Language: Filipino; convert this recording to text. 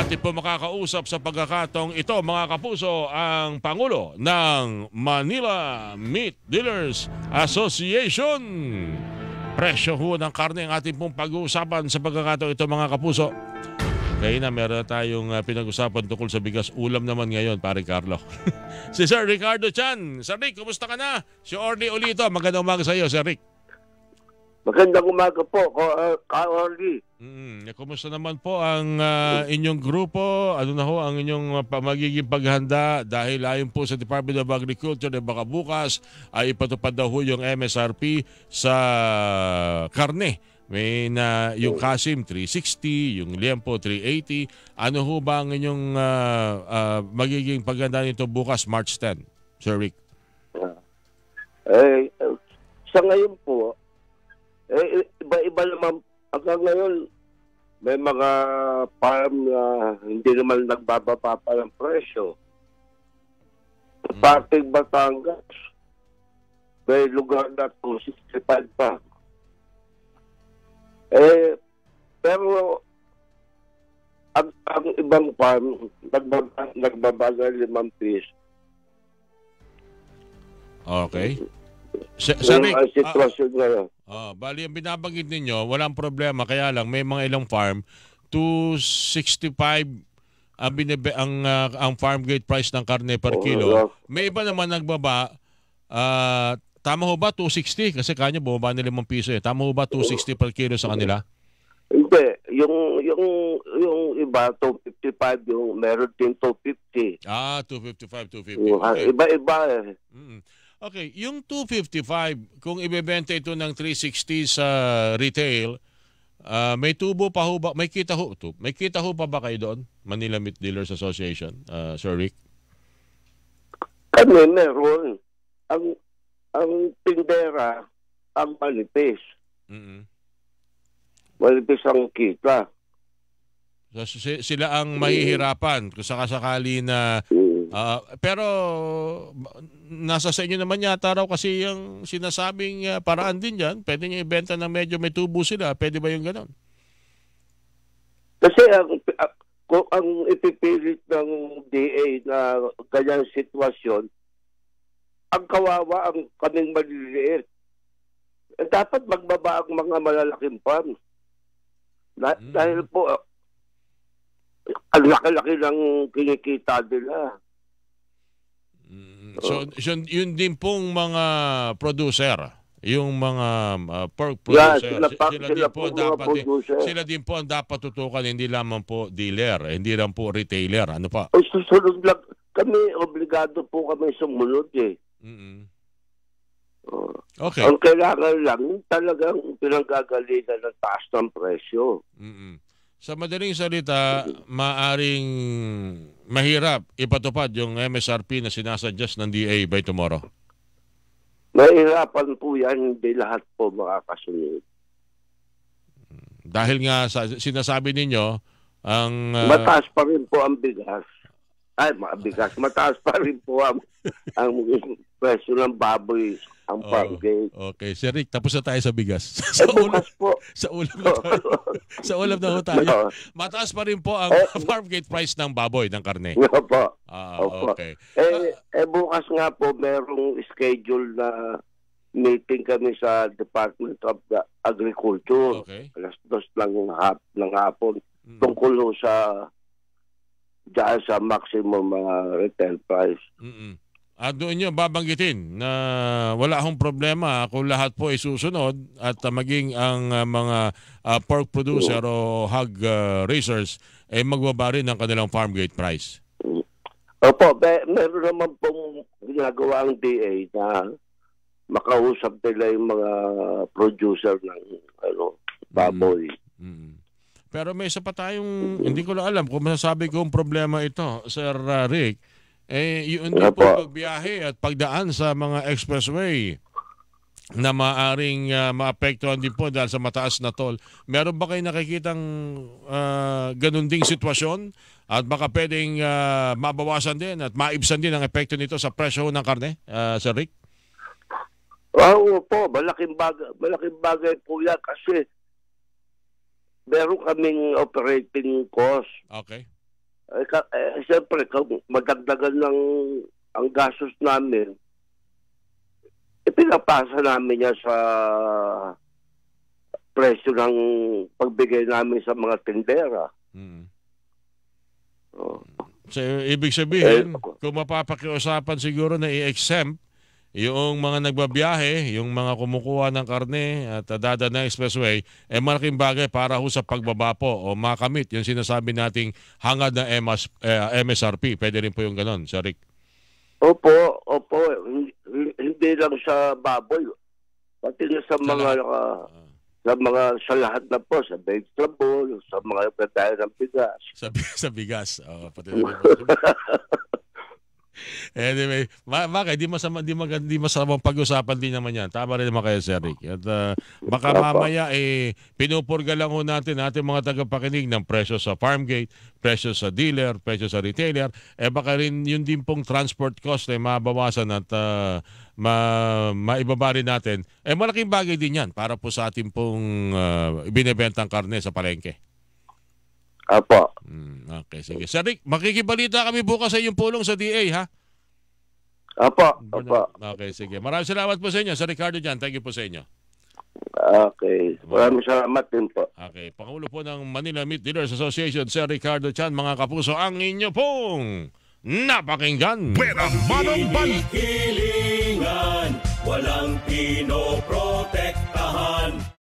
Atin po makakausap sa pagkakataong ito, mga kapuso, ang Pangulo ng Manila Meat Dealers Association. Presyo ho ng karne ang ating pong pag-uusapan sa pagkakataong ito, mga kapuso. Kaya na meron tayong pinag-usapan tungkol sa bigas. Ulam naman ngayon, pare Carlo. Si Sir Ricardo Chan. Sir Rick, kumusta ka na? Si Orly Olito, magandang umaga sa iyo, Sir Rick. Magandang umaga po, Ka-Orly. Kumusta naman po ang inyong grupo? Ano na ho ang inyong magiging paghanda dahil ayon po sa Department of Agriculture na baka bukas ay ipatupad daw ho yung MSRP sa karne. May na yung Kasim 360, yung Liempo 380. Ano ho ba ang inyong magiging paghanda nito bukas March 10, Sir Rick? Sa ngayon po, iba-iba naman. Hanggang ngayon, may mga farm na hindi naman nagbababa pa ng presyo. Parting Batangas, may lugar na 265 pa. Pero ang ibang farm, nagbabagal 5 piso. Okay. Ang sitwasyon ngayon. Bali, ang binabanggit ninyo, walang problema. Kaya lang, may mga ilang farm, 265 ang farm gate price ng karne per kilo. May iba naman nagbaba. Tama ho ba 260? Kasi kanya bumaba nila 5 piso eh. Tama ho ba 260 per kilo sa kanila? Hindi. Yung iba, 255. Yung meron din 250. 255, 250. Okay. Iba-iba eh. Okay, yung 255, kung ibebenta ito ng 360 sa retail, may tubo pa ho ba? May kita ho pa ba kayo doon? Manila Meat Dealers Association, Sir Rick? Kami meron. Ang tindera, ang manipis. Manipis ang kita. So, sila ang mahihirapan kung sakasakali na... pero nasa sa inyo naman yata raw kasi yung sinasabing paraan din dyan. Pwede nyo ibenta ng medyo may tubo sila. Pwede ba yung ganon? Kasi ang ipipilit ng DA na ganyang sitwasyon, ang kawawa ang kaming maliliit. Dapat magbaba ang mga malalaking farm. Dahil po, ang laki-laki ng kinikita nila. So, yun din pong mga producer, yung mga pork producer, sila din po ang dapat tutukan, hindi lamang po dealer, hindi lang po retailer. Ano pa? Susunod lang. Kami, obligado po kami sumunod eh. Okay. Ang kailangan lang, talagang pinanggagalingan ng taas ng presyo. Sa madaling salita, maaring mahirap ipatupad yung MSRP na sinasuggest ng DA by tomorrow. Mahirapan po yan, hindi lahat po makakasunod. Dahil nga sinasabi ninyo, ang... mataas pa rin po ang bigas. Mataas pa rin po ang presyo ng baboy. Ang farm gate. Okay. Sir Rick, tapos na tayo sa bigas. Bukas po. Sa ulam na tayo. Sa ulam na tayo. Mataas pa rin po ang farm gate price ng baboy, ng karne. Opo. Okay. Bukas nga po, merong schedule na meeting kami sa Department of Agriculture. Okay. Alas 2 ng hapon. Tungkol sa dyan sa maximum retail price. Doon nyo babanggitin na wala akong problema kung lahat po ay susunod at maging ang mga pork producer o hog raisers ay magbaba rin ng kanilang farm gate price. Opo, meron naman pong ginagawa ang DA na makausap nila yung mga producer ng baboy. Pero may isa pa tayong, hindi ko lang alam kung masasabi kong problema ito, Sir Rick. Yun din po pagbiyahe at pagdaan sa mga expressway na maaring maapektuhan din po dahil sa mataas na toll. Meron ba kayo nakikitang ganun ding sitwasyon at baka pwedeng mabawasan din at maibsan din ang epekto nito sa presyo ng karne, Sir Rick? Oo po, malaking bagay po yan kasi meron kaming operating cost. Okay. Siyempre, kung madagdagan ng ang gastos namin, ipinapasa namin niya sa presyo ng pagbigay namin sa mga tindera. So, ibig sabihin, kung mapapakiusapan siguro na i-exempt yung mga nagbabiyahe, yung mga kumukuha ng karne at dadaan ng expressway, malaking bagay para ho sa pagbaba po o makamit yung sinasabi nating hangad na MSRP. Pwede rin po yung ganon, Sir Rick. Opo. Hindi lang sa baboy. Pati na sa lahat na po, sa vegetable, sa mga pagkain ng bigas. Sa bigas. Pati na rin po. Anyway, bakit? Di masamang pag-usapan din naman yan. Tama rin naman kayo, Sir Rick. At baka mamaya, pinupurga lang ho natin ating mga tagapakinig ng presyo sa farm gate, presyo sa dealer, presyo sa retailer. Baka rin yun din pong transport cost mabawasan at maibaba rin natin. Malaking bagay din yan para po sa ating pong binibentang karne sa palengke. Apo. Okay, sige. Sir Rick, makikibalita kami bukas sa iyong pulong sa DA, ha? Apo. Okay, sige. Maraming salamat po sa inyo. Sir Ricardo dyan, thank you po sa inyo. Okay. Maraming salamat din po. Okay. Pangulo po ng Manila Meat Dealers Association, Sir Ricardo Chan, mga kapuso, ang inyo pong napakinggan. Pwera manong ban!